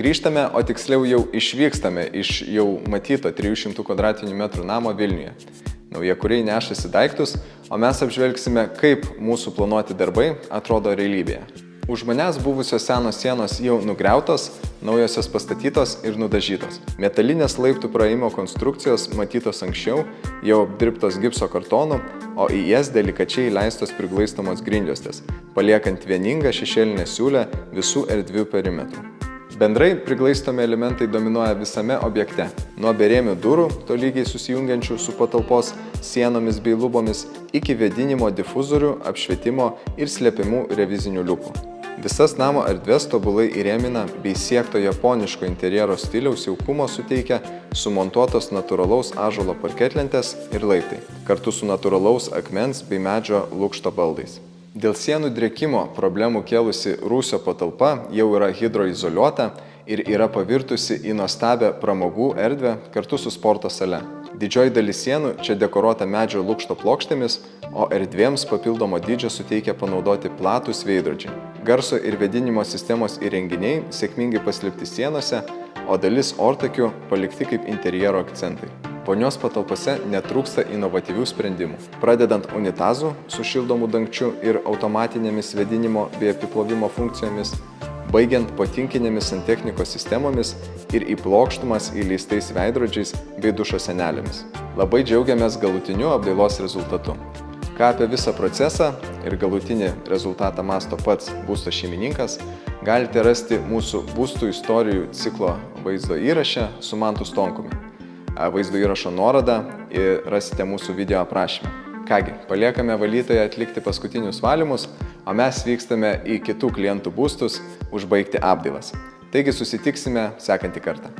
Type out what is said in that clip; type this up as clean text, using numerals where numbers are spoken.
Grįžtame, o tiksliau jau išvykstame iš jau matyto 300 m2 namo Vilniuje. Naujakuriai nešasi daiktus, o mes apžvelgsime, kaip mūsų planuoti darbai atrodo realybėje. Už manęs buvusios senos sienos jau nugriautos, naujosios pastatytos ir nudažytos. Metalinės laiptų praėjimo konstrukcijos matytos anksčiau, jau apdirbtos gipso kartonu, o į jas delikačiai įleistos priglaistomos grindjuostės, paliekant vieningą šešėlinę siūlę visų erdvių perimetrų. Bendrai priglaistomi elementai dominuoja visame objekte, nuo berėmių durų, tolygiai susijungiančių su patalpos sienomis bei lubomis, iki vėdinimo difuzorių, apšvietimo ir slėpimų revizinių liukų. Visas namo erdves tobulai įrėmina bei siekto japoniško interjero stiliaus jaukumo suteikia sumontuotos natūralaus ąžuolo parketlentės ir laiptai, kartu su natūralaus akmens bei medžio lukšto baldais. Dėl sienų drėkimo problemų kėlusi rūsio patalpa jau yra hidroizoliuota ir yra pavirtusi į nuostabią pramogų erdvę kartu su sporto sale. Didžioji dalis sienų čia dekoruota medžio lukšto plokštėmis, o erdvėms papildomo dydžio suteikia panaudoti platūs veidrodžiai. Garso ir vėdinimo sistemos įrenginiai sėkmingai paslėpti sienose, o dalis ortakių palikti kaip interjero akcentai. Vonios patalpose netrūksta inovatyvių sprendimų, pradedant unitazų su šildomu dangčiu ir automatinėmis vėdinimo bei apiplovimo funkcijomis, baigiant patinkinėmis santechnikos sistemomis ir į plokštumas įleistais veidrodžiais bei dušo senelėmis. Labai džiaugiamės galutiniu apdailos rezultatu. Ką apie visą procesą ir galutinį rezultatą mąsto pats būsto šeimininkas, galite rasti mūsų būstų istorijų ciklo vaizdo įraše su Mantu Stonkumi. Vaizdo įrašo nuorodą rasite mūsų video aprašymą. Kągi, paliekame valytoją atlikti paskutinius valymus, o mes vykstame į kitų klientų būstus užbaigti apdailas. Taigi susitiksime sekantį kartą.